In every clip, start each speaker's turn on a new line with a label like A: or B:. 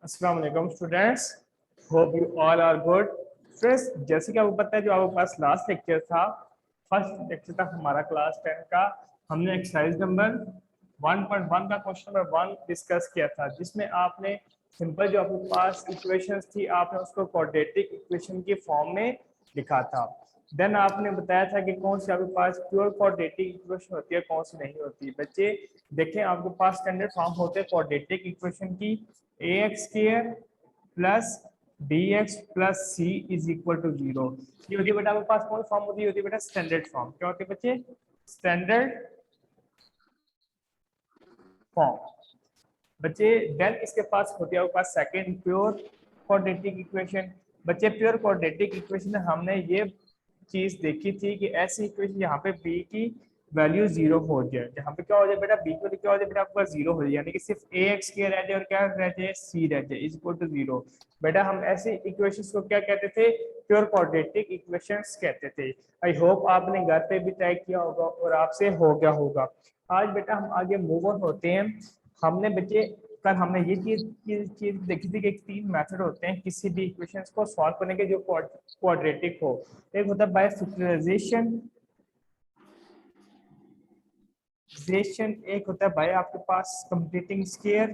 A: अस्सलाम वालेकुम students, hope you all are good. Friends, जैसे कि आपको पता है जो आपके पास लास्ट लेक्चर था, फर्स्ट लेक्चर था हमारा क्लास 10 का। हमने एक्सरसाइज नंबर 1.1 का क्वेश्चन नंबर 1 डिस्कस किया था, जिसमें आपने सिंपल जो आपके पास इक्वेशंस थी आपने उसको क्वाड्रेटिक इक्वेशन की फॉर्म में लिखा था। देन आपने बताया था कि कौन सी आपके पास प्योर क्वाड्रेटिक इक्वेशन होती है, कौन सी नहीं होती। बच्चे देखें, आपके पास स्टैंडर्ड फॉर्म होते हैं क्वाड्रेटिक इक्वेशन की, ax square plus bx plus c is equal to 0। ये होती है बेटा आपके पास कौन फॉर्म होती है? होती है बेटा स्टैंडर्ड फॉर्म। क्या होती है बच्चे? Standard form. बच्चे देन इसके पास होती है आपके पास सेकंड प्योर क्वाड्रेटिक इक्वेशन। बच्चे प्योर क्वाड्रेटिक इक्वेशन में हमने ये चीज देखी थी कि ऐसी इक्वेशन यहाँ पे b की वैल्यू 0 हो जाए, जहाँ पे क्या हो जाए बेटा, b की वैल्यू क्या हो जाए बेटा आपके पास 0 हो जाए, यानी कि सिर्फ ax के रह जाए और क्या रह जाए, c रह जाए, इज इक्वल टू 0। बेटा हम ऐसे इक्वेशंस को क्या कहते थे? प्योर क्वाड्रेटिक इक्वेशंस कहते थे। आई होप आपने घर पे भी ट्राई किया होगा और आपसे हो गया होगा। आज बेटा हम आगे मूव ऑन होते हैं। हमने बच्चे कल हमने ये चीज देखी थी कि तीन मेथड होते हैं किसी भी इक्वेशंस को सॉल्व करने के जो क्वाड्रेटिक हो। एक होता है बाय फैक्टराइजेशन, एक होता है बाय आपके पास कंप्लीटिंग स्क्वायर,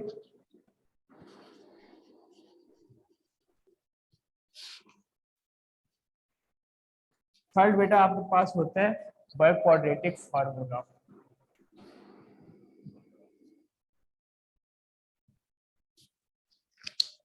A: थर्ड बेटा आपके पास होता है बाय क्वाड्रेटिक फार्मूला।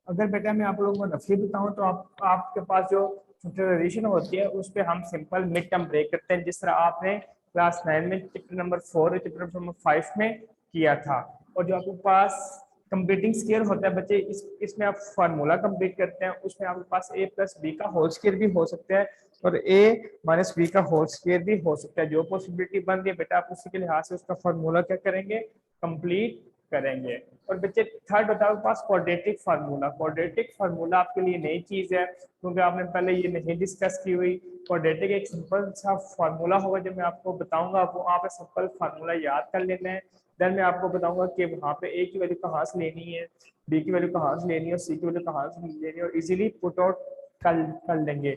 A: अगर बेटा मैं आप लोगों को रफली बताऊं तो आपके पास जो फैक्टराइजेशन होती है उस पर हम सिंपल मिड टर्म ब्रेक करते हैं, जिस तरह आपने क्लास 9 में चैप्टर नंबर 4 और चैप्टर नंबर 5 में किया था। और जो आपके पास कंप्लीटिंग स्क्वायर होता है बच्चे, इसमें आप फार्मूला कंप्लीट करते हैं। उसमें आपके पास a प्लस बी का होल स्क्वायर भी हो सकता है और a माइनस बी का होल स्क्वायर भी हो सकता है। जो पॉसिबिलिटी बन रही है बेटा आप उसी के लिहाज से उसका फार्मूला क्या करेंगे, कंप्लीट करेंगे। और बच्चे थर्ड बताओ पास क्वाड्रेटिक फार्मूला। क्वाड्रेटिक फार्मूला आपके लिए नई चीज है क्योंकि आपने पहले ये नहीं डिस्कस की हुई। क्वाड्रेटिक एक सिंपल सा फार्मूला होगा जो मैं आपको बताऊंगा, वो आप सिंपल फार्मूला याद कर लेना है। देन मैं आपको बताऊंगा कि वहाँ पे ए की वैल्यू कहाँ से लेनी है, बी की वैल्यू कहाँ से लेनी है और सी की वैल्यू कहाँ से लेनी है, और इजीली पुट आउट कर लेंगे।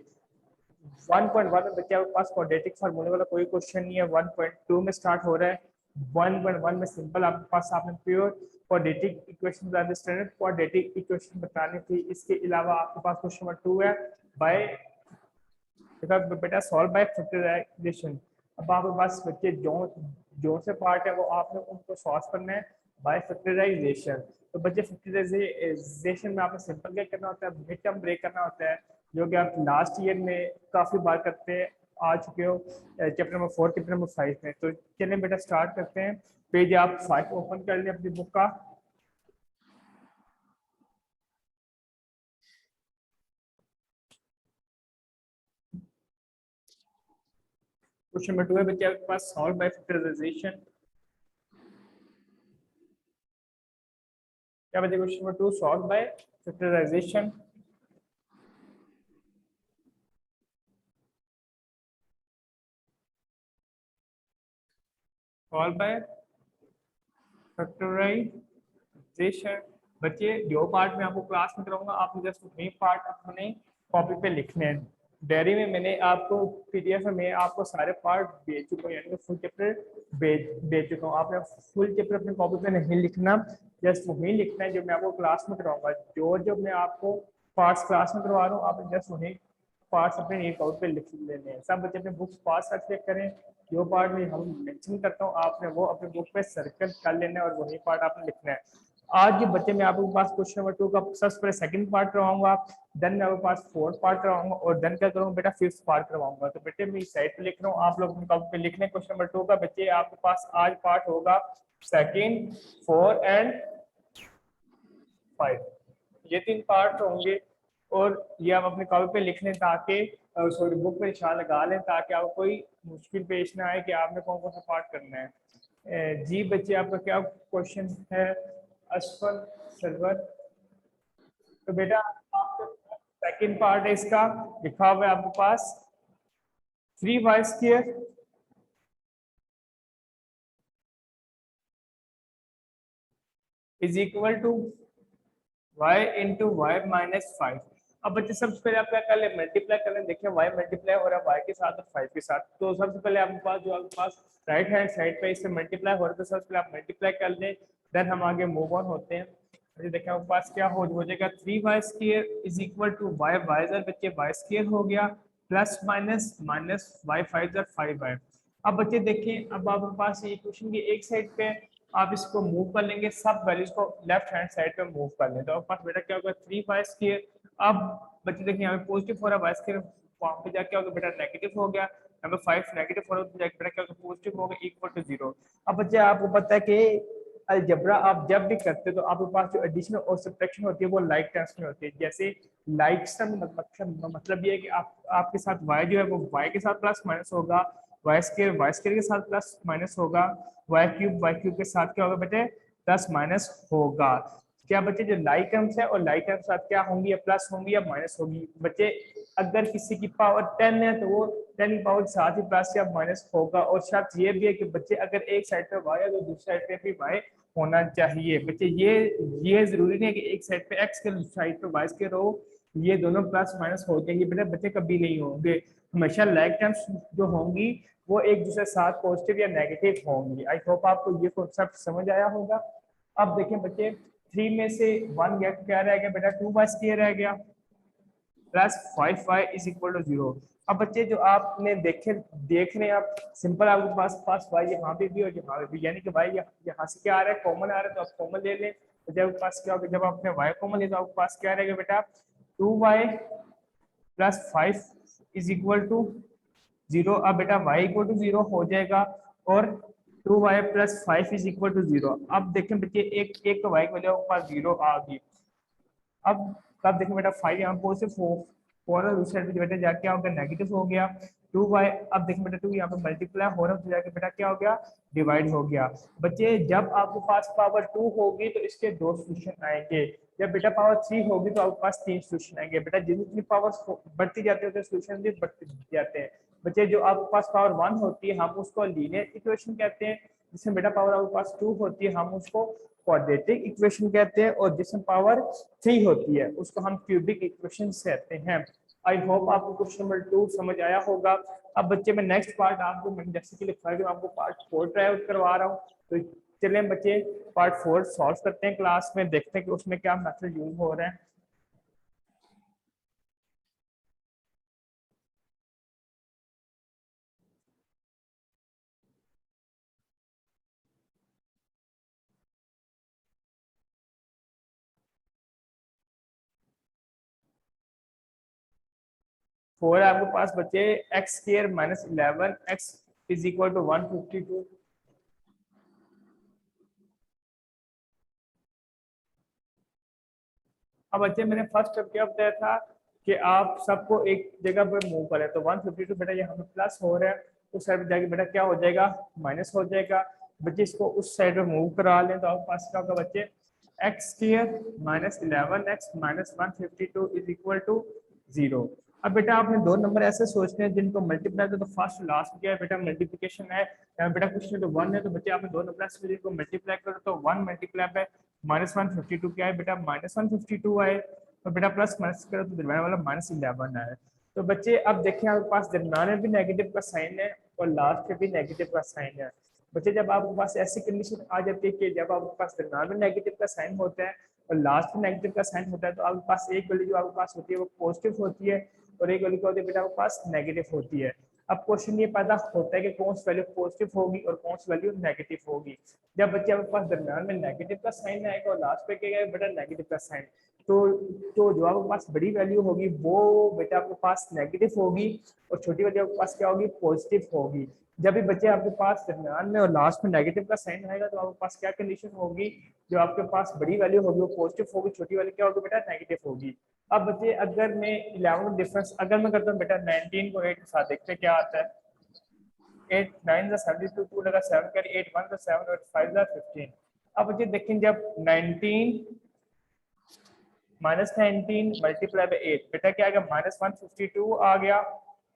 A: 1.1 में बच्चे आपके पास क्वाड्रेटिक फार्मूले वाला कोई क्वेश्चन नहीं है, 1.2 में स्टार्ट हो रहा है। 1.1 में सिंपल आपके पास आपने pure quadratic equation understand quadratic equation बतानी थी। इसके अलावा आपके पास क्वेश्चन नंबर 2 है बाय बेटा सॉल्व बाय फैक्टराइजेशन। अब आपके पास बच्चे जो जो से पार्ट है वो आपने उनको सॉल्व करना है बाय फैक्टराइजेशन। तो बच्चे फैक्टराइजेशन में आपने सिंपल क्या करना होता है, मिड टर्म ब्रेक करना होता है, जो कि आप लास्ट ईयर में काफी बार करते हैं आ चुके हो चैप्टर नंबर 4 चैप्टर नंबर 5 में। तो चलिए बेटा स्टार्ट करते हैं। पेज आप 5 ओपन कर लें अपनी बुक का। क्वेश्चन नंबर 2 है बच्चे आपके पास सॉल्व बाय फैक्टराइजेशन। क्या बच्चे question number 2 solve by factorization. Solve by factorization. बच्चे जो पार्ट में आपको क्लास में कराऊंगा आपने जस्ट वही पार्ट अपने कॉपी पे लिखने हैं। डायरी में मैंने आपको पीडीएफ में आपको सारे पार्ट भेज चुका हूँ, यानी कि फुल चैप्टर भेज चुका हूँ। आपने फुल चैप्टर अपनी कॉपी पे नहीं लिखना, जस्ट वही लिखना है जो मैं आपको क्लास में कराऊंगा। जो मैं आपको पार्ट्स क्लास में करवा रहा हूँ आपने जस्ट वही पार्ट्स अपने एक आउट पे लिख लेने हैं। सब बच्चे अपने बुक्स पास चेक करें, जो पार्ट में हम मेंशन करता हूँ आपने वो अपने बुक पे सर्कल कर लेना है और वही पार्ट आपने लिखना है। आज के बच्चे मैं आपके पास क्वेश्चन नंबर 2 का सबसे पहले सेकंड पार्ट करवाऊंगा, देन मैं आपके पास फोर्थ पार्ट करवाऊंगा और देन क्या करूंगा बेटा फिफ्थ पार्ट करवाऊंगा। तो बेटे मैं इस साइड पे लिख रहा हूँ, आप लोग अपनी कॉपी पे लिख लें। क्वेश्चन नंबर 2 का बच्चे आपके पास आज पार्ट होगा सेकंड, 4 एंड 5। ये तीन पार्ट होंगे और ये आप अपने कॉपी पे लिख लें ताकि सॉरी बुक पे निशान लगा लें ताकि आपको कोई मुश्किल पेश ना आए कि आपने कौन कौन सा पार्ट करना है। जी बच्चे आपका क्या क्वेश्चन है अशफल सरवर? तो बेटा आपका सेकंड पार्ट है, इसका लिखा हुआ है आपके पास 3y square is equal to y into y minus 5। अब बच्चे सबसे पहले आप क्या कर ले, मल्टीप्लाई कर लें। देखिए y मल्टीप्लाई हो रहा है y के साथ और 5 के साथ, तो सबसे पहले आपके पास जो आपके पास राइट हैंड साइड पे इससे मल्टीप्लाई हो रहा है, तो सबसे पहले आप मल्टीप्लाई कर लें, देन हम आगे मूव ऑन होते हैं। तो देखिए आपके पास क्या हो जाएगा, 3y square is equal to y y बच्चे वाई स्क्वायर हो गया, plus minus minus Y 5y। अब बच्चे देखिए, अब आपके पास ये इक्वेशन की एक साइड पे आप इसको मूव कर लेंगे, सब वैल्यूज को लेफ्ट हैंड साइड पे मूव कर लें, तो आपके पास बेटा क्या होगा 3y स्क्वायर। अब बच्चे देखिए यहाँ पे पॉजिटिव हो रहा है y स्क्वायर, वहां पे जाके क्या होगा बेटा नेगेटिव हो गया, यहाँ पे 5 नेगेटिव हो रहा है तो जाके बेटा क्या होगा पॉजिटिव होगा इक्वल टू 0। अब बच्चे आपको पता है कि अलजेब्रा आप जब भी करते हो तो आपके पास जो एडिशन और सब्ट्रैक्शन होती है वो लाइक टर्म्स में होती है। जैसे लाइक मतलब ये है कि आप आपके साथ y जो है वो y के साथ प्लस माइनस होगा, वाई स्क्वायर के साथ प्लस माइनस होगा, वाई क्यूब के साथ क्या होगा बेटे प्लस माइनस होगा। क्या बच्चे जो लाइक टर्म्स है और लाइक टर्म्स साथ क्या होंगी, या प्लस होंगी या माइनस होगी। बच्चे अगर किसी की पावर 10 है तो वो 10 की पावर साथ ही प्लस या माइनस होगा। और शर्त ये भी है कि बच्चे अगर एक साइड पे y है तो दूसरी साइड पे भी y होना चाहिए। बच्चे ये जरूरी नहीं है कि एक साइड पे x के साइड पे y के रहो ये दोनों प्लस माइनस हो जाएंगे, बेटा बच्चे कभी नहीं होंगे। हमेशा लाइक टर्म्स जो होंगी वो एक दूसरे साथ पॉजिटिव या नेगेटिव होंगी। आई होप आपको ये कॉन्सेप्ट समझ आया होगा। अब देखें बच्चे 3 में से 1 गया, क्या रह गया बेटा 2y स्क्वायर रह गया, plus 5y is equal to 0। अब बच्चे जो आपने देख रहे हैं आप, सिंपल आपके पास y यहाँ पे भी और यहाँ पे भी, यानी कि y यहाँ से क्या आ रहा है कॉमन आ रहा है तो आप कॉमन ले लें। तो जब पास क्या होगा, जब आपने y कॉमन लिया तो आपके पास क्या रहेगा बेटा 2y plus 5 is equal to 0। अब बेटा y इक्वल टू 0 हो जाएगा और 2y plus 5 is equal to 0। अब देखें बच्चे एक एक y की वजह पास 0 आ गई। अब देखें बेटा 5 यहाँ पॉजिटिव 4 और दूसरी साइड पे बेटा जाके क्या हो गया नेगेटिव हो गया 2y। अब देखें बेटा 2 यहाँ पे मल्टीप्लाई हो रहा है तो जाके बेटा क्या हो गया डिवाइड हो गया। बच्चे जब आपके पास पावर 2 होगी तो इसके 2 सोल्यूशन आएंगे, जब बेटा पावर 3 होगी तो आपके पास 3 सोल्यूशन आएंगे। बेटा जितनी पावर बढ़ती जाती है तो सोल्यूशन भी बढ़ते जाते हैं। बच्चे जो आपके पास पावर 1 होती है हम उसको लीनियर इक्वेशन कहते हैं, जिसमें बेटा पावर आपके पास 2 होती है हम उसको क्वाड्रेटिक इक्वेशन कहते हैं, और जिसमें पावर 3 होती है उसको हम क्यूबिक इक्वेशन कहते हैं। आई होप आपको क्वेश्चन नंबर 2 समझ आया होगा। अब बच्चे मैं नेक्स्ट पार्ट आपको मैंने जैसे कि लिखा है आपको पार्ट 4 ट्राई आउट करवा रहा हूँ, तो चलिए बच्चे पार्ट 4 सॉल्व करते हैं क्लास में, देखते हैं कि उसमें क्या मेथड यूज हो रहा है। फोर आपके पास बचे x square minus 11 x is equal to 152। अब बच्चे मैंने फर्स्ट स्टेप क्या बताया था कि आप सबको एक जगह पर मूव करें, तो 152 बेटा यहाँ पे प्लस हो रहा है उस साइड पे जाके बेटा क्या हो जाएगा माइनस हो जाएगा। बच्चे इसको उस साइड पे मूव करा लें तो आपके पास क्या होगा बच्चे x square minus 11 x minus 152 is equal to 0। अब बेटा आपने दो नंबर ऐसे सोचने हैं जिनको मल्टीप्लाई तो फर्स्ट लास्ट क्या है बेटा मल्टीप्लिकेशन है, बेटा कुछ नहीं तो 1 है, तो बच्चे आपने दो नंबर ऐसे जिनको मल्टीप्लाई करो तो 1 मल्टीप्लाई बाय माइनस 152 क्या है बेटा माइनस 152 आए, और बेटा प्लस माइनस करो तो दरम्यान वाला माइनस 11 आए। तो बच्चे अब देखें आपके पास दरम्यान में भी नेगेटिव का साइन है और लास्ट में भी नेगेटिव का साइन है। बच्चे जब आपके पास ऐसी कंडीशन आ जाती है कि जब आपके पास दरम्यान में नेगेटिव का साइन होता है और लास्ट में नेगेटिव का साइन होता है तो आपके पास एक वैल्यू जो आपके पास होती है वो पॉजिटिव होती है और एक वैल्यू क्या होती है बेटा आपके पास नेगेटिव होती है। अब क्वेश्चन ये पैदा होता है कि कौन सी वैल्यू पॉजिटिव होगी और कौन सी वैल्यू नेगेटिव होगी। जब बच्चे आपके पास दरम्यान में नेगेटिव का साइन आएगा और लास्ट पे क्या बेटा नेगेटिव का साइन, तो जो आपके पास बड़ी वैल्यू होगी वो बेटा आपके पास नेगेटिव होगी और छोटी वैल्यू आपके पास क्या होगी पॉजिटिव होगी। जब भी बच्चे आपके पास दरम्यान में और लास्ट में नेगेटिव का साइन आएगा तो आपके पास क्या कंडीशन होगी, जो आपके पास बड़ी वैल्यू होगी वो पॉजिटिव होगी, छोटी वैल्यू क्या होगी बेटा नेगेटिव होगी। अब बच्चे अगर मैं 11 डिफरेंस अगर मैं करता हूँ बेटा 19 को 8 के साथ देखते हैं क्या आता है। 8 9 का 72 2 लगा 7 कर 8 1 का 7 और 5 का 15। अब बच्चे देखें जब 19 माइनस 19 मल्टीप्लाई बाई 8 बेटा क्या आएगा माइनस 152 आ गया,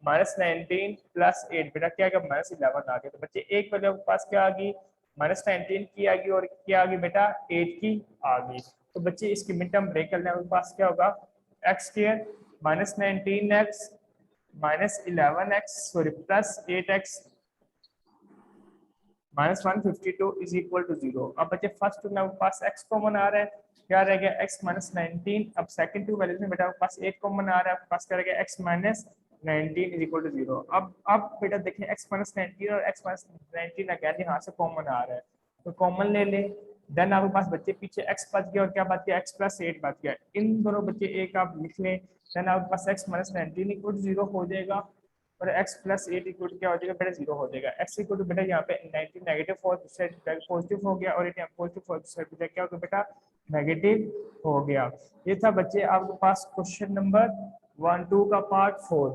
A: माइनस 19 प्लस 8 बेटा क्या आएगा माइनस 11 आ गया। तो बच्चे एक वैल्यू आपके पास क्या आ गई -19 की आ गई और क्या आ गई बेटा 8 की आ गई। तो बच्चे इसकी मिड टर्म ब्रेक कर लें, हमारे पास क्या होगा x square -19x -11x sorry +8x -152 is equal to 0। अब बच्चे फर्स्ट टू में आपके पास x कॉमन आ रहा है, क्या रह गया x -19। अब सेकंड टू वैल्यूज में बेटा आपके पास 8 कॉमन आ रहा है, आपके पास क्या रह गया x -19 इज इक्वल टू 0। अब बेटा देखें x -19 और x -19 अगेन यहाँ से कॉमन आ रहा है, तो कॉमन ले लें। देन आपके पास बच्चे पीछे x बच गया और क्या बच गया x +8 बच गया, इन दोनों बच्चे एक आप लिख लें। देन आपके पास x -19 इक्वल टू 0 हो जाएगा और x +8 इक्वल टू क्या हो जाएगा बेटा 0 हो जाएगा। x इक्वल टू बेटा यहाँ पे 19 नेगेटिव 4 पॉजिटिव हो गया और यहाँ पॉजिटिव 4 क्या हो गया बेटा नेगेटिव हो गया। ये था बच्चे आपके पास क्वेश्चन नंबर 1 2 का पार्ट 4।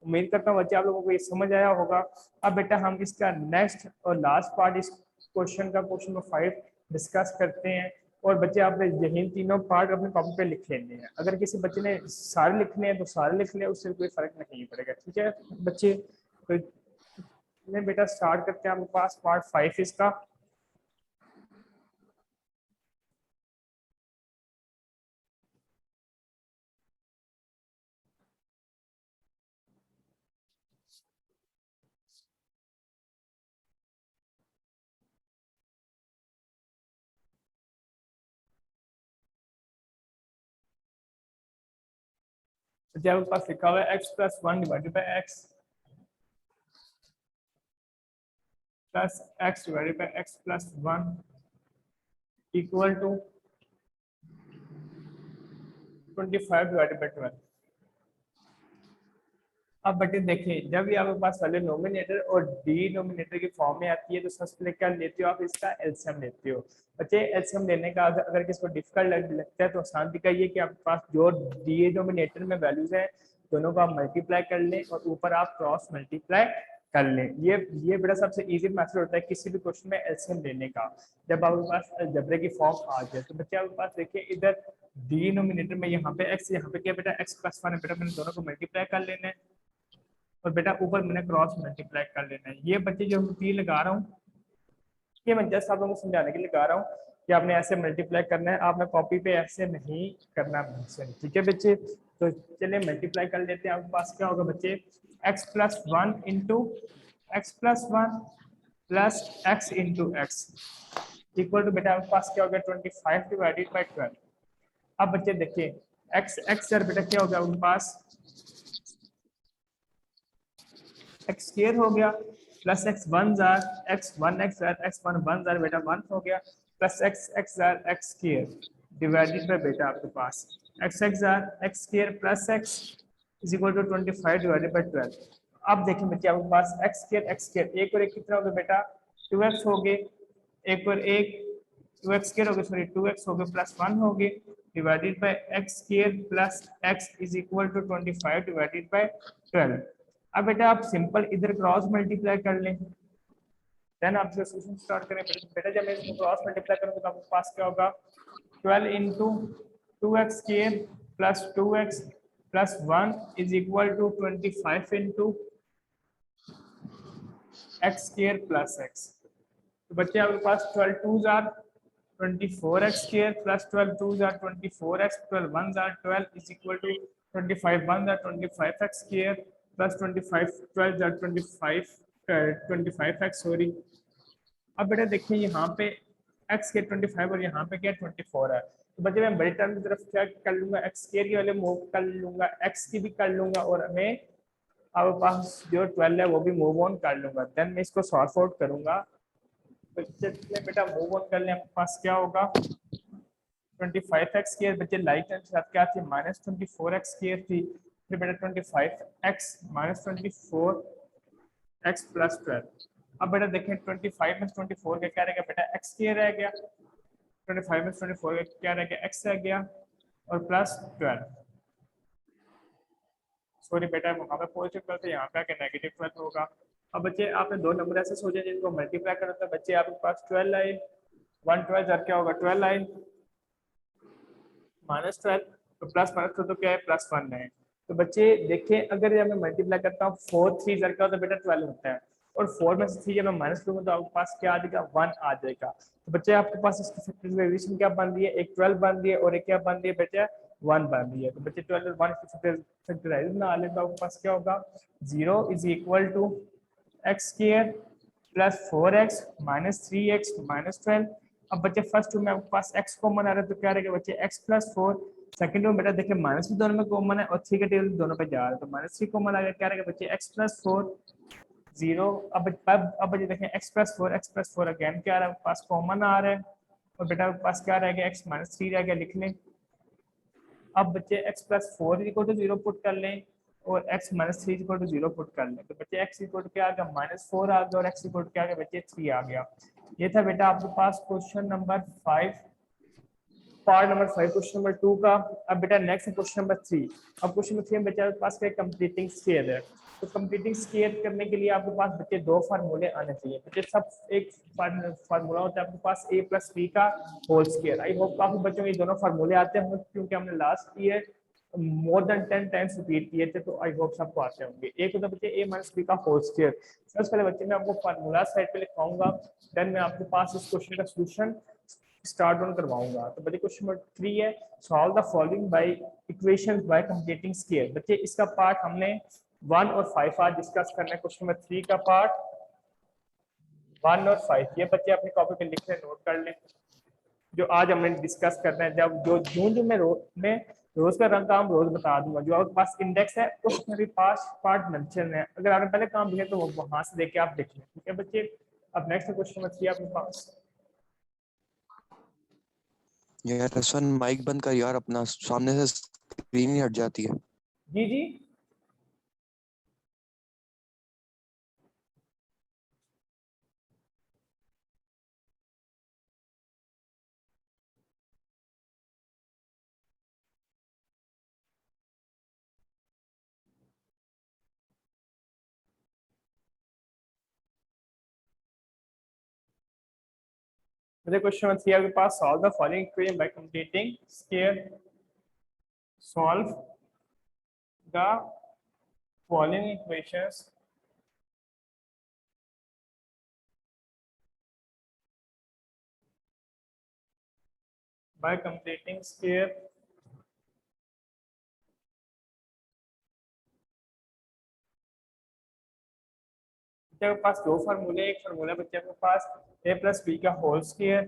A: उम्मीद करता हूँ बच्चे आप लोगों को ये समझ आया होगा। अब बेटा हम इसका नेक्स्ट और लास्ट पार्ट इस क्वेश्चन का क्वेश्चन नंबर 5 डिस्कस करते हैं। और बच्चे आपने यही तीनों पार्ट अपने कॉपी पे लिख लेने हैं, अगर किसी बच्चे ने सारे लिखने हैं तो सारे लिख ले, उससे कोई फर्क नहीं पड़ेगा। ठीक है बच्चे, तो बेटा स्टार्ट करते हैं आपके पास पार्ट 5 इसका। जब आपके पास लिखा हुआ है x +1 divided by x divided by x +1 equal to 25 divided by 12। अब बेटे देखिए जब भी आपके पास वैल्यू नोमिनेटर और डिनोमिनेटर की फॉर्म में आती है तो सबसे पहले क्या लेते हो आप इसका एलसीएम लेते हो। बच्चे एलसीएम लेने का अगर किसी को डिफिकल्ट लगता है तो आसान तरीका ये कि आपके पास जो डिनोमिनेटर में वैल्यूज है दोनों का आप मल्टीप्लाई कर लें और ऊपर आप क्रॉस मल्टीप्लाई कर लें। ये बेटा सबसे इजी मेथड होता है किसी भी क्वेश्चन में एलसीएम लेने का, जब आपके पास अलजेब्रा की फॉर्म आ जाए। तो बच्चे आपके पास देखिए इधर डिनोमिनेटर में यहाँ पे x, यहाँ पे क्या बेटा x +1 है, बेटा मैंने दोनों को मल्टीप्लाई कर लेना है और बेटा ऊपर मैंने क्रॉस मल्टीप्लाई कर लेना है। ये बच्चे जो मैं लगा रहा हूँ ये मैं जस्ट आप लोगों को समझाने के लिए लगा रहा हूँ कि आपने ऐसे मल्टीप्लाई करना है, आपने कॉपी पे ऐसे नहीं करना मेंशन। ठीक है बच्चे, तो चलिए मल्टीप्लाई कर लेते हैं। आपके पास क्या होगा बच्चे x +1 into x +1 plus x into x equal to बेटा आपके पास क्या हो गया 25 डिवाइडेड बाई 12। अब बच्चे देखिए x सर बेटा क्या हो गया उनके पास x स्क्वायर हो गया प्लस x 1 जार x 1 जार x 1 जार बेटा 1 हो गया प्लस x जार x स्क्वायर डिवाइडेड बाय बेटा आपके पास x जार x square plus x is equal to 25 divided by 12। अब देखिए बच्चे आपके पास x स्क्वायर एक और एक कितना हो गया बेटा 2x हो गए, एक और एक 2x स्क्वायर हो गया सॉरी 2x हो गया प्लस 1 हो गए divided by x square plus x is equal to 25 divided by 12। अब बेटा आप सिंपल इधर क्रॉस मल्टीप्लाई कर लें, देन आप सॉल्यूशन स्टार्ट करें। बेटा जब मैं इसको क्रॉस मल्टीप्लाई करूंगा तो आपके पास क्या होगा 12 into 2x square plus 2x plus 1 is equal to 25 into x square plus x। तो बच्चे आपके पास 12 2 जार 24x स्क्वायर प्लस 12 2 जार 24x 12 1 जार 12 इज इक्वल टू 25 1 जार 25x स्क्वायर प्लस 25 12 जार 25x सॉरी। अब बेटा देखिए यहाँ पे x के 25 और यहाँ पे क्या 24 है, तो बच्चे मैं बड़ी टर्म की तरफ क्या कर लूंगा x स्क्वायर की वाले मूव कर लूंगा, x की भी कर लूंगा और मैं अब पास जो 12 है वो भी मूव ऑन कर लूंगा। देन मैं इसको सॉर्ट आउट करूंगा, बच्चे बेटा मूव ऑन कर ले आपके पास क्या होगा 25x स्क्वायर बच्चे लाइक के साथ क्या थी -24x स्क्वायर थी, फिर बेटा 25x -24x प्लस 12। अब बेटा देखें 25 में 24 का क्या रहेगा बेटा x स्क्वायर रह गया, 25 में 24 का क्या रह गया x रह गया और प्लस 12 सॉरी बेटा वहाँ पे पॉजिटिव 12 था यहाँ पे आके नेगेटिव 12 होगा। अब बच्चे आपने दो नंबर ऐसे सोचे जिनको मल्टीप्लाई करना था, बच्चे आपके पास 12 आए 1 12 क्या होगा 12 आए -12 तो प्लस माइनस तो क्या है प्लस 1 है। तो बच्चे देखिए अगर मैं मल्टीप्लाई करता हूँ 4 3 जार का तो बेटा 12 होता है, और 4 में से 3 जब मैं माइनस करूंगा तो आपके पास क्या आ जाएगा 1 आ जाएगा। तो बच्चे आपके पास इसकी फैक्टराइजेशन क्या बन रही है, एक 12 बन रही है और एक क्या बन रही है बच्चे 1 बन रही है। तो बच्चे 12 और 1 की फैक्टराइजेशन ना आने तो आपके पास क्या होगा 0 is equal to x square plus 4x minus 3x minus 12। अब बच्चे फर्स्ट में आपके पास x कॉमन आ रहा है तो क्या रहेगा बच्चे x प्लस 4। सेकंड में बेटा देखिए माइनस भी दोनों में कॉमन है और 3 के टेबल दोनों पे जा रहा है तो माइनस 3 कॉमन आ गया, क्या रहेगा बच्चे x प्लस 4 0। अब बच्चे देखें x प्लस 4 अगेन क्या आ रहा है आपके पास कॉमन आ रहा है और बेटा आपके पास क्या रह गया x माइनस 3 रह गया, लिख लें। अब बच्चे x plus 4 equal to 0 put कर लें और x minus 3 equal to 0 put कर लें तो बच्चे x इक्वल टू क्या आ गया माइनस 4 आ गया और x इक्वल टू क्या आ गया बच्चे 3 आ गया। ये था बेटा आपके पास question number 5, part number 5 question number 2 का। अब बेटा नेक्स्ट है क्वेश्चन नंबर 3। अब क्वेश्चन नंबर 3 में बच्चे आपके पास क्या कंप्लीटिंग स्क्वायर है। तो कंप्लीटिंग स्क्वायर करने के लिए आपके पास बच्चे दो फार्मूले आने चाहिए। बच्चे सब एक फार्मूला होता है आपके पास a प्लस बी का होल स्क्वायर। आई होप काफी बच्चों के दोनों फार्मूले आते होंगे क्योंकि हमने last year more than 10 times repeat किए थे तो आई होप सबको आते होंगे। एक होता है बच्चे a माइनस बी का होल स्क्वायर। सबसे पहले बच्चे मैं आपको फार्मूला साइड पे लिखवाऊंगा, देन मैं आपके पास इस क्वेश्चन का सॉल्यूशन स्टार्ट डाउन करवाऊंगा। तो बच्चे क्वेश्चन नंबर 3 है solve the following bye equations bye completing square. बच्चे इसका पार्ट हमने 1 और 5 आज डिस्कस करना है। क्वेश्चन नंबर 3 का पार्ट 1 और 5 ये बच्चे अपनी कॉपी पे लिख लें, नोट कर लें जो आज हमने डिस्कस करना है। जब जो मैं रोज का रंग काम रोज बता दूंगा, जो आपके पास इंडेक्स है उसमें भी 5 पार्ट मेंशन है। अगर आपने पहले काम लिखे तो वो वहां से देख के आप लिख लें, ठीक है बच्चे। अब नेक्स्ट क्वेश्चन नंबर 3 आपके पास।
B: यार रसवन माइक बंद कर यार, अपना सामने से स्क्रीन ही हट जाती है।
A: जी जी क्वेश्चन नंबर 3 आपके पास solve the following equation by completing square. Solve the following equations by completing square बच्चे के पास दो फार्मूले, एक फार्मूला बच्चे के पास a प्लस बी का होल स्क्वायर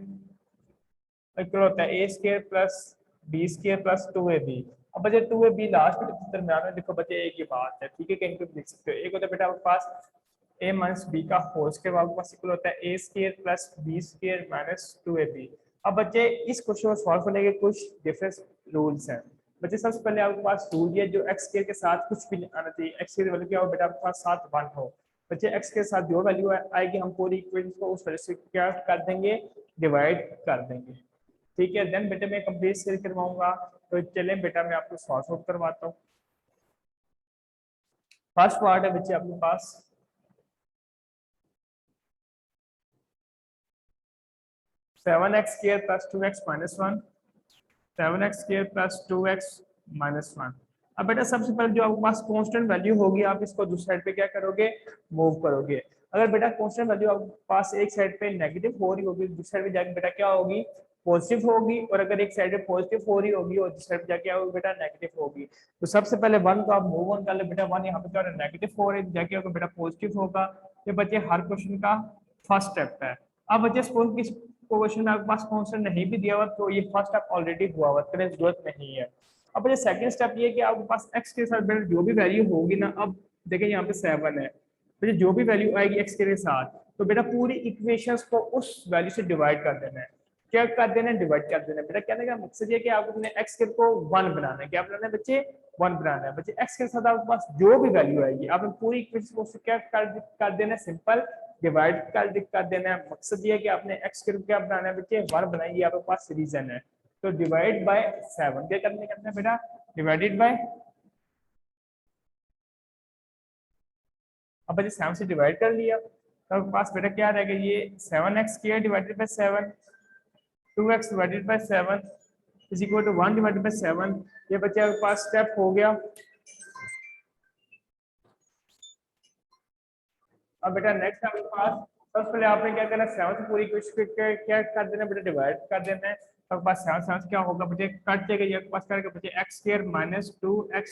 A: इक्वल होता है a square plus b square plus 2ab। अब बच्चे 2ab लास्ट में दरम्यान में देखो बच्चे एक ही बात है, ठीक है, कहीं पे लिख सकते हो। एक होता है बेटा आपके पास a माइनस बी का होल स्क्वायर आपके पास इक्वल होता है a square plus b square minus 2ab। अब बच्चे इस क्वेश्चन को सॉल्व करने के कुछ डिफरेंस रूल्स हैं। बच्चे सबसे पहले आपके पास रूल ये जो एक्स स्क्वायर के साथ कुछ भी नहीं आना चाहिए, एक्स स्क्वायर वैल्यू क्या हो बेटा आपके पास 7 1 हो। बच्चे एक्स के साथ जो वैल्यू आएगी हम पूरी इक्वेशन को उस वैल्यू से क्या कर देंगे डिवाइड कर देंगे, ठीक है। देन बेटे मैं कंप्लीट स्क्वायर करवाऊंगा तो चलें बेटा मैं आपको सॉल्व करवाता हूँ। फर्स्ट पार्ट है बच्चे आपके पास 7x square plus 2x minus 1 7x square plus 2x minus 1। अब बेटा सबसे पहले जो आपके पास कांस्टेंट वैल्यू होगी आप इसको दूसरी साइड पे क्या करोगे मूव करोगे। अगर बेटा कांस्टेंट वैल्यू आपके पास एक साइड पे नेगेटिव हो रही होगी दूसरी साइड पे जाके बेटा क्या होगी पॉजिटिव होगी, और अगर एक साइड पे पॉजिटिव हो रही होगी और दूसरी साइड पे जाके क्या होगी बेटा नेगेटिव होगी। तो सबसे पहले 1 को आप मूव ऑन कर ले बेटा, 1 यहाँ पे क्या हो रहा है नेगेटिव हो रहा है जाके होगा बेटा पॉजिटिव होगा। ये बच्चे हर क्वेश्चन का फर्स्ट स्टेप है। अब बच्चे सपोज किस क्वेश्चन में आपके पास कांस्टेंट नहीं भी दिया हुआ तो ये फर्स्ट स्टेप ऑलरेडी हुआ हुआ करने की जरूरत नहीं है। अब ये सेकंड स्टेप ये है कि आपके पास x के साथ जो भी वैल्यू होगी ना, अब देखिए यहाँ पे 7 है तो जो भी वैल्यू आएगी x के साथ तो बेटा पूरी इक्वेशंस को उस वैल्यू से डिवाइड कर देना है। क्या कर देना है डिवाइड कर देना है। बेटा कहने का मकसद ये कि आपको अपने x के को 1 बनाना है। क्या बनाना है बच्चे 1 बनाना है। बच्चे x के साथ आपके पास जो भी वैल्यू आएगी आपने पूरी इक्वेशन को क्या कर देना है सिंपल डिवाइड कर देना है। मकसद ये है कि आपने x के क्या बनाना है बच्चे 1 बनाइए आपके पास रीजन है तो डिवाइड बाय 7 क्या करना है बेटा डिवाइडेड बाय। अब बच्चे 7 से डिवाइड कर लिया तो आपके पास बेटा क्या रहेगा ये 7x square divided by 7 2x divided by 7 is equal to 1 divided by 7। ये बच्चे आपके पास स्टेप हो गया। अब बेटा नेक्स्ट आपके पास सबसे पहले आपने क्या करना है, 7 पूरी क्वेश्चन क्या कर देना बेटा, डिवाइड कर देना है। तो आपके पास 7 क्या होगा बच्चे, कट जाएगा ये आपके पास करके बच्चे एक्स स्क्वायर माइनस 2x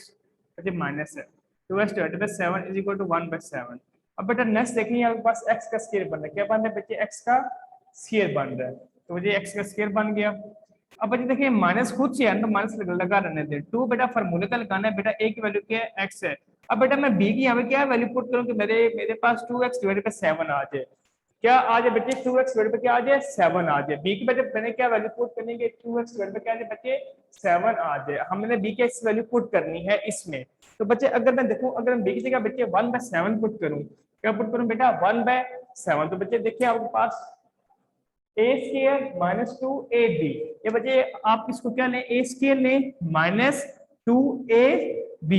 A: बच्चे माइनस है 2x divided by 7 is equal to 1/7। अब बेटा नेक्स्ट देखिए आपके पास x का स्क्वायर बन रहा है, क्या बन रहा है बच्चे, x का स्क्वायर बन रहा है, तो बच्चे x का स्क्वायर बन गया। अब बच्चे देखिए माइनस खुद से है तो माइनस लगा रहने दे, 2 बेटा फार्मूले का लगाना है बेटा, a की वैल्यू क्या है x है। अब बेटा मैं b की यहाँ पे क्या वैल्यू पुट करूँ कि मेरे पास 2x डिवाइडेड बाय 7 आ जाए, क्या आ जाए बच्चे 2x डिवाइडेड बाय क्या आ जाए 7 आ जाए। b की बच्चे मैंने क्या वैल्यू पुट करनी है, 2x डिवाइडेड बाय क्या आ जाए बच्चे 7 आ जाए, हमने b की x वैल्यू पुट करनी है इसमें। तो बच्चे अगर मैं देखूं, अगर मैं b की जगह बच्चे 1/7 पुट करूं, क्या पुट करूं बेटा 1/7, तो बच्चे देखिए आपके पास a स्क्वायर माइनस 2ab, ये बच्चे आप इसको क्या लें, a स्क्वायर लें माइनस 2ab,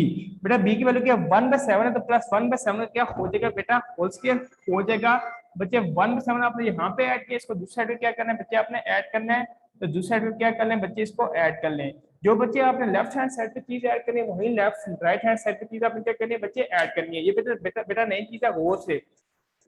A: बेटा b की वैल्यू क्या 1/7 है तो प्लस 1/7 क्या हो जाएगा बेटा, होल स्क्वायर हो जाएगा। बच्चे 1/7 आपने यहाँ पे ऐड किया, इसको दूसरी साइड पे क्या करना है बच्चे आपने ऐड करना है, तो दूसरी साइड पे क्या कर लें बच्चे, इसको ऐड कर लें। जो बच्चे आपने लेफ्ट हैंड साइड पे चीज ऐड करनी है वही लेफ्ट राइट हैंड साइड पे चीज आपने क्या करनी है बच्चे ऐड करनी है। ये बेटा बेटा बेटा नई चीज है गौर से,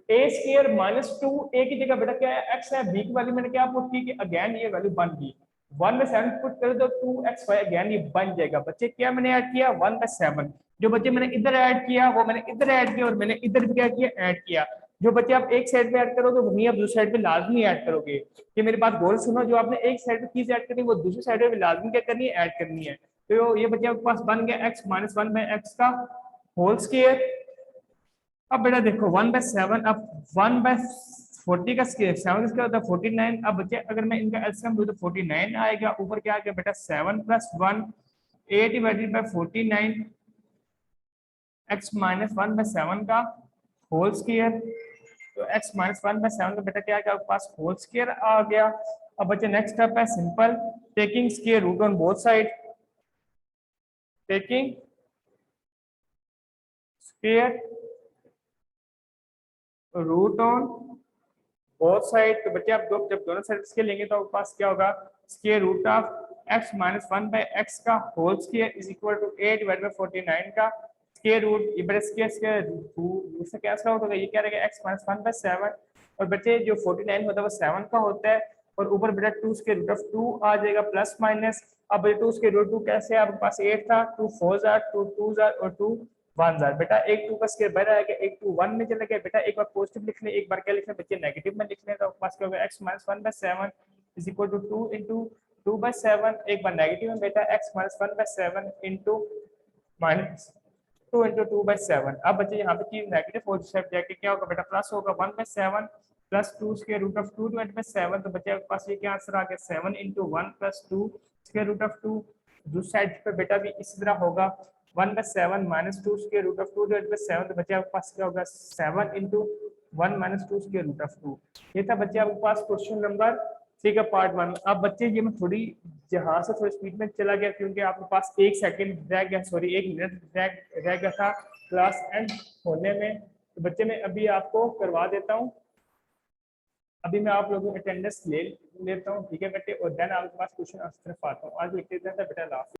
A: a स्क्वायर माइनस 2a की जगह बेटा क्या है x है, b की वैल्यू मैंने क्या पुट की कि अगेन ये वैल्यू बन गई 1/7 पुट कर दो 2xy अगेन ये बन जाएगा। बच्चे क्या मैंने ऐड किया 1/7, जो बच्चे मैंने इधर ऐड किया वो मैंने इधर ऐड किया और मैंने इधर भी क्या किया ऐड किया। जो बच्चे आप एक साइड पे ऐड करोगे वहीं आप दूसरी साइड पे लाजमी ऐड करोगे। ये मेरी बात गौर सुनो, जो आपने एक साइड पे चीज ऐड करनी है वो दूसरी साइड पे भी लाजमी क्या करनी है ऐड करनी है। तो ये बच्चे आपके पास बन गया x माइनस 1/x का होल स्क्वायर। अब बेटा देखो 1/7, अब 1/40 का स्क्वायर 7 इसका होता है 49। अब बच्चे अगर मैं इनका एलसीएम लूं तो 49 आएगा, ऊपर क्या आ गया बेटा 7 + 1 8 डिवाइडेड बाय 49 x माइनस 1/7 का होल स्क्वायर, तो x माइनस 1/7 का बेटा क्या आ गया आपके पास होल स्क्वायर आ गया। अब बच्चे नेक्स्ट स्टेप है simple, taking square root on both side, taking square root on both side, तो बच्चे आप जब दोनों साइड इसके लेंगे तो आपके पास क्या होगा, square root of x minus 1/x का whole square is equal to 8 divided by 49 का स्क्वायर रूट, ये बड़े स्क्वायर इससे कैंसिल आउट होगा, ये क्या रहेगा x माइनस 1/7, और बच्चे जो 49 होता है वो 7 का होता है, और ऊपर बेटा 2 स्क्वायर रूट ऑफ 2 आ जाएगा प्लस माइनस। अब 2 स्क्वायर रूट 2 कैसे है, आपके पास 8 था, 2 4 जार 2 2 जार और 2 1 जार, बेटा एक 2 का स्क्वायर बाहर आ गया, एक 2 1 में चला गया, बेटा एक बार पॉजिटिव लिख ले एक बार क्या लिख ले बच्चे नेगेटिव में लिख ले, तो आपके पास क्या होगा x minus 1/7 is equal to 2 into 2/7, एक बार नेगेटिव में बेटा x minus 1/7 into minus 2 into 2/7। अब बच्चे यहाँ पे चीज नेगेटिव पोजिशन जाके क्या होगा बेटा प्लस होगा 1/7 plus 2 square root of 2 divided by 7, तो बच्चे आपके पास ये क्या आंसर आ गया 7 into 1 plus 2 square root of 2। दूसरी साइड पे बेटा भी इसी तरह होगा 1/7 minus 2 square root of 2 divided by 7, तो बच्चे आपके पास क्या होगा 7 into 1 minus 2 square root of 2। ये था बच्चे आपके पास क्वेश्चन नंबर 3 का पार्ट 1। अब बच्चे ये मैं थोड़ी यहाँ से थोड़ी स्पीड में चला गया क्योंकि आपके पास 1 सेकंड रह गया, सॉरी 1 मिनट रह गया था क्लास एंड होने में, तो बच्चे मैं अभी आपको करवा देता हूँ, अभी मैं आप लोगों को अटेंडेंस ले लेता हूँ, ठीक है बेटे, और देन आपके पास क्वेश्चन आंसर आता हूँ। आज लिख देता था बेटा लास्ट।